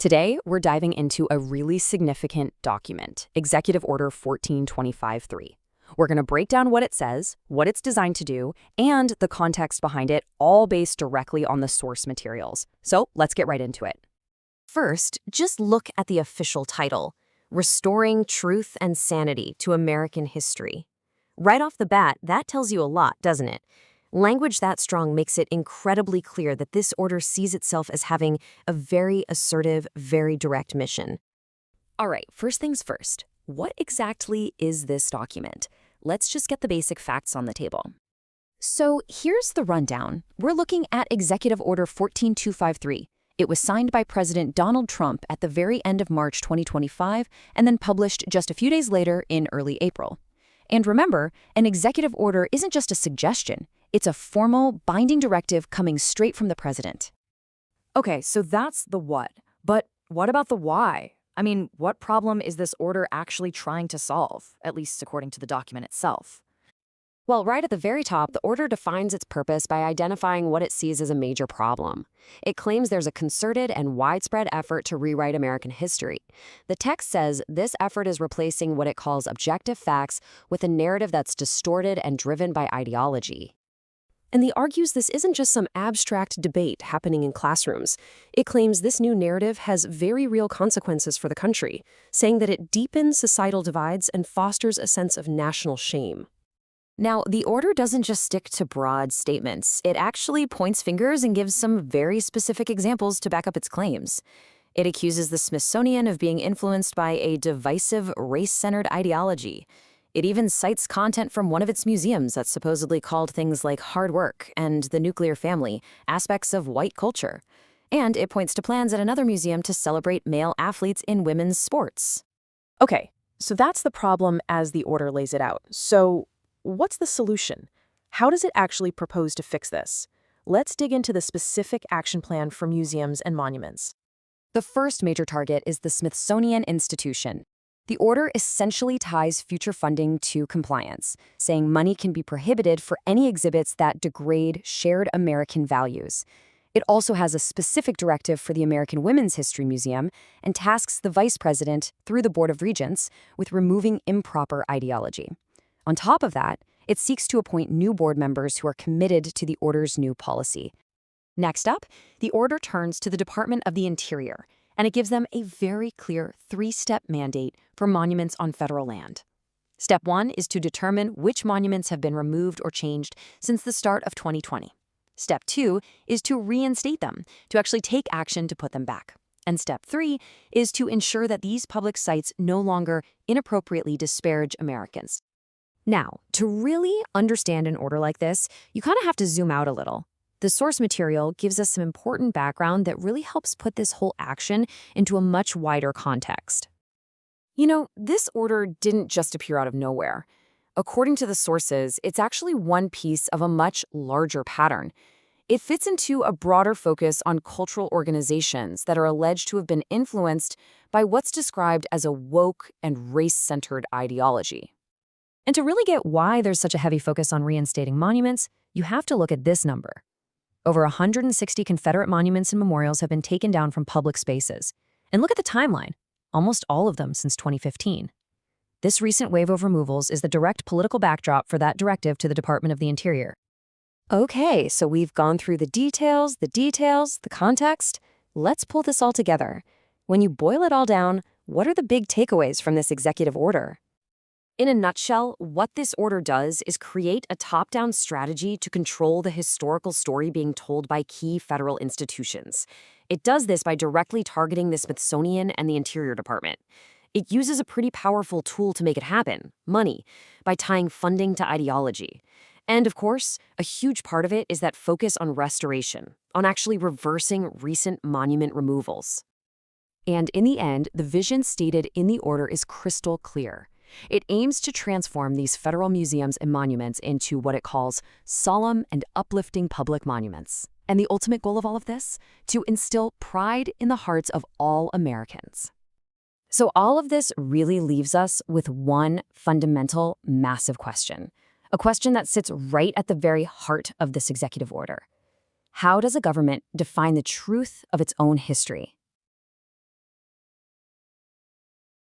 Today, we're diving into a really significant document, Executive Order 1425-3. We're going to break down what it says, what it's designed to do, and the context behind it, all based directly on the source materials. So let's get right into it. First, just look at the official title, Restoring Truth and Sanity to American History. Right off the bat, that tells you a lot, doesn't it? Language that strong makes it incredibly clear that this order sees itself as having a very assertive, very direct mission. All right, first things first. What exactly is this document? Let's just get the basic facts on the table. So here's the rundown. We're looking at Executive Order 14253. It was signed by President Donald Trump at the very end of March 2025 and then published just a few days later in early April. And remember, an executive order isn't just a suggestion. It's a formal, binding directive coming straight from the president. Okay, so that's the what. But what about the why? I mean, what problem is this order actually trying to solve, at least according to the document itself? Well, right at the very top, the order defines its purpose by identifying what it sees as a major problem. It claims there's a concerted and widespread effort to rewrite American history. The text says this effort is replacing what it calls objective facts with a narrative that's distorted and driven by ideology. And he argues this isn't just some abstract debate happening in classrooms. It claims this new narrative has very real consequences for the country, saying that it deepens societal divides and fosters a sense of national shame. Now, the order doesn't just stick to broad statements. It actually points fingers and gives some very specific examples to back up its claims. It accuses the Smithsonian of being influenced by a divisive, race-centered ideology. It even cites content from one of its museums that's supposedly called things like hard work and the nuclear family, aspects of white culture. And it points to plans at another museum to celebrate male athletes in women's sports. Okay, so that's the problem as the order lays it out. So what's the solution? How does it actually propose to fix this? Let's dig into the specific action plan for museums and monuments. The first major target is the Smithsonian Institution. The order essentially ties future funding to compliance, saying money can be prohibited for any exhibits that degrade shared American values. It also has a specific directive for the American Women's History Museum and tasks the vice president, through the Board of Regents, with removing improper ideology. On top of that, it seeks to appoint new board members who are committed to the order's new policy. Next up, the order turns to the Department of the Interior, and it gives them a very clear three-step mandate for monuments on federal land. Step 1 is to determine which monuments have been removed or changed since the start of 2020. Step 2 is to reinstate them, to actually take action to put them back. And Step 3 is to ensure that these public sites no longer inappropriately disparage Americans. Now, to really understand an order like this, you kind of have to zoom out a little. The source material gives us some important background that really helps put this whole action into a much wider context. You know, this order didn't just appear out of nowhere. According to the sources, it's actually one piece of a much larger pattern. It fits into a broader focus on cultural organizations that are alleged to have been influenced by what's described as a woke and race-centered ideology. And to really get why there's such a heavy focus on reinstating monuments, you have to look at this number. Over 160 Confederate monuments and memorials have been taken down from public spaces. And look at the timeline, almost all of them since 2015. This recent wave of removals is the direct political backdrop for that directive to the Department of the Interior. Okay, so we've gone through the details, the context. Let's pull this all together. When you boil it all down, what are the big takeaways from this executive order? In a nutshell, what this order does is create a top-down strategy to control the historical story being told by key federal institutions. It does this by directly targeting the Smithsonian and the Interior Department. It uses a pretty powerful tool to make it happen, money, by tying funding to ideology. And of course, a huge part of it is that focus on restoration, on actually reversing recent monument removals. And in the end, the vision stated in the order is crystal clear. It aims to transform these federal museums and monuments into what it calls solemn and uplifting public monuments. And the ultimate goal of all of this? To instill pride in the hearts of all Americans. So all of this really leaves us with one fundamental, massive question. A question that sits right at the very heart of this executive order. How does a government define the truth of its own history?